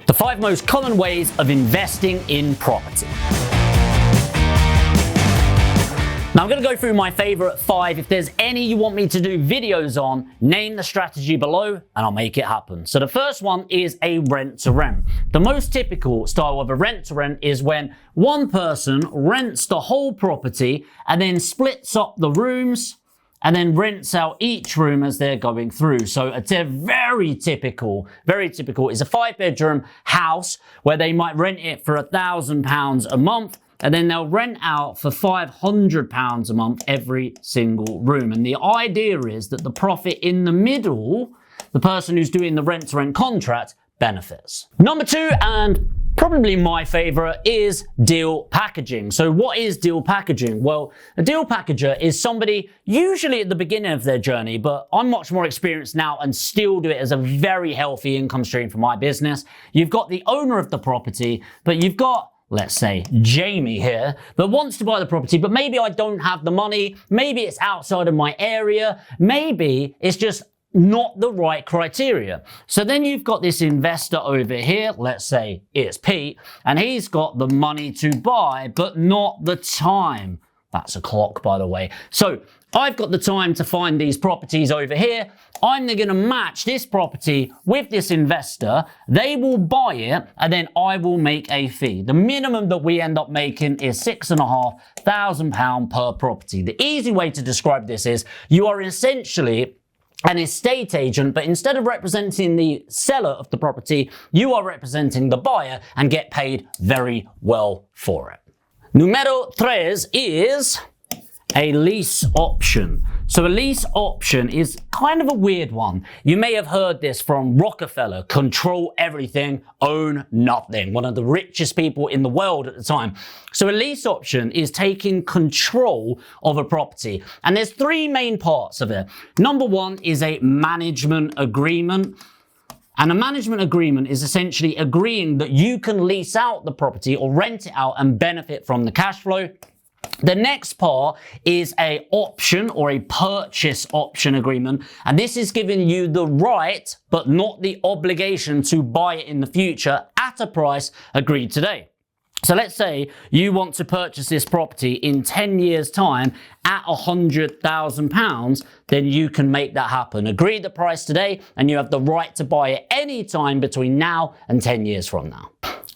The 5 most common ways of investing in property. Now I'm going to go through my favorite 5. If there's any you want me to do videos on, name the strategy below and I'll make it happen. So the first one is a rent to rent. The most typical style of a rent to rent is when one person rents the whole property and then splits up the rooms and then rents out each room as they're going through. So it's a very typical is a 5-bedroom house where they might rent it for £1,000 a month, and then they'll rent out for £500 a month every single room. And the idea is that the profit in the middle, the person who's doing the rent to rent contract, benefits. Number 2, and probably my favorite, is deal packaging. So what is deal packaging? Well, a deal packager is somebody usually at the beginning of their journey, but I'm much more experienced now and still do it as a very healthy income stream for my business. You've got the owner of the property, but you've got, let's say, Jamie here, that wants to buy the property, but maybe I don't have the money, maybe it's outside of my area, maybe it's just not the right criteria. So then you've got this investor over here, let's say it's Pete, and he's got the money to buy, but not the time. That's a clock, by the way. So I've got the time to find these properties over here. I'm then going to match this property with this investor. They will buy it, and then I will make a fee. The minimum that we end up making is £6,500 per property. The easy way to describe this is you are essentially an estate agent, but instead of representing the seller of the property, you are representing the buyer and get paid very well for it. Numero 3 is a lease option. So a lease option is kind of a weird one. You may have heard this from Rockefeller: control everything, own nothing. One of the richest people in the world at the time. So a lease option is taking control of a property. And there's 3 main parts of it. Number 1 is a management agreement. And a management agreement is essentially agreeing that you can lease out the property or rent it out and benefit from the cash flow. The next part is a option or a purchase option agreement, and this is giving you the right but not the obligation to buy it in the future at a price agreed today. So let's say you want to purchase this property in 10 years' time at £100,000, then you can make that happen. Agree the price today and you have the right to buy it any time between now and 10 years from now.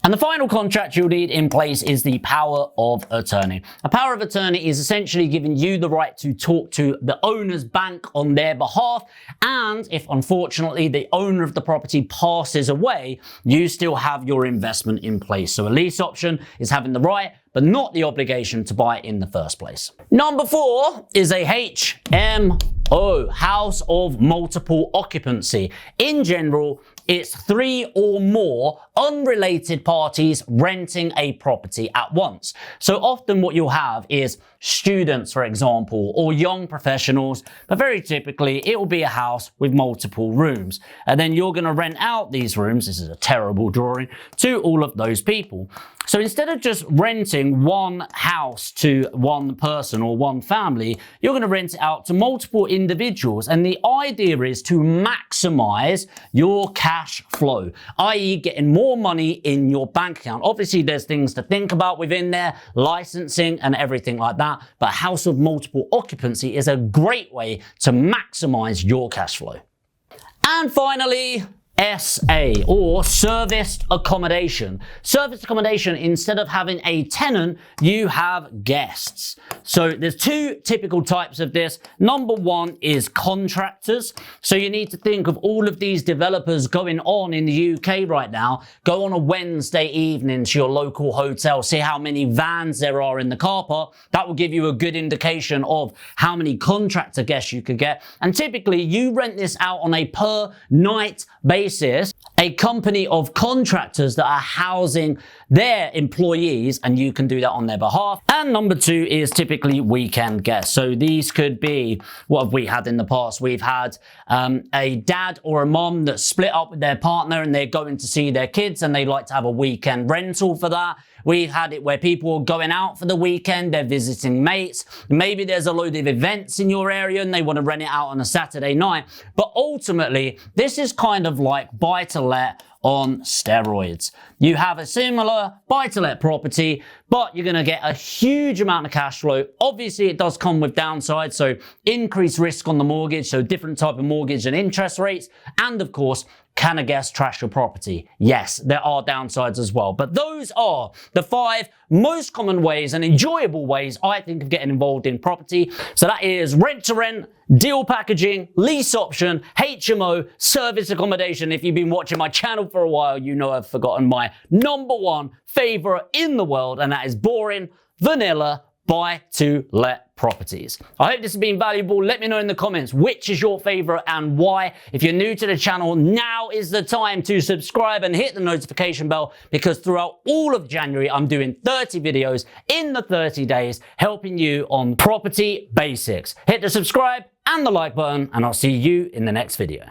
And the final contract you'll need in place is the power of attorney. A power of attorney is essentially giving you the right to talk to the owner's bank on their behalf, and if unfortunately the owner of the property passes away, you still have your investment in place. So a lease option is having the right but not the obligation to buy it in the first place. Number 4 is a HMO, house of multiple occupancy. In general, it's 3 or more unrelated parties renting a property at once. So often what you'll have is students, for example, or young professionals, but very typically it will be a house with multiple rooms. And then you're going to rent out these rooms, this is a terrible drawing, to all of those people. So instead of just renting one house to one person or one family, you're going to rent it out to multiple individuals. And the idea is to maximize your cash flow, i.e. getting more money in your bank account. Obviously, there's things to think about within there, licensing and everything like that. But house of multiple occupancy is a great way to maximize your cash flow. And finally, SA, or serviced accommodation. Serviced accommodation, instead of having a tenant, you have guests. So there's 2 typical types of this. Number 1 is contractors. So you need to think of all of these developers going on in the UK right now. Go on a Wednesday evening to your local hotel, see how many vans there are in the car park. That will give you a good indication of how many contractor guests you could get. And typically you rent this out on a per night basis. A company of contractors that are housing their employees, and you can do that on their behalf. And number 2 is typically weekend guests. So these could be, what have we had in the past? We've had a dad or a mom that split up with their partner and they're going to see their kids and they like to have a weekend rental for that. We've had it where people are going out for the weekend, they're visiting mates. Maybe there's a load of events in your area and they want to rent it out on a Saturday night. But ultimately, this is kind of like buy to let on steroids. You have a similar buy-to-let property, but you're going to get a huge amount of cash flow. Obviously, it does come with downsides, so increased risk on the mortgage, so different type of mortgage and interest rates, and of course, can a guest trash your property? Yes, there are downsides as well. But those are the 5 most common ways and enjoyable ways I think of getting involved in property. So that is rent to rent, deal packaging, lease option, HMO, service accommodation. If you've been watching my channel for a while, you know I've forgotten my #1 favorite in the world, and that is boring, vanilla, buy-to-let properties. I hope this has been valuable. Let me know in the comments which is your favorite and why. If you're new to the channel, now is the time to subscribe and hit the notification bell, because throughout all of January, I'm doing 30 videos in the 30 days helping you on property basics. Hit the subscribe and the like button, and I'll see you in the next video.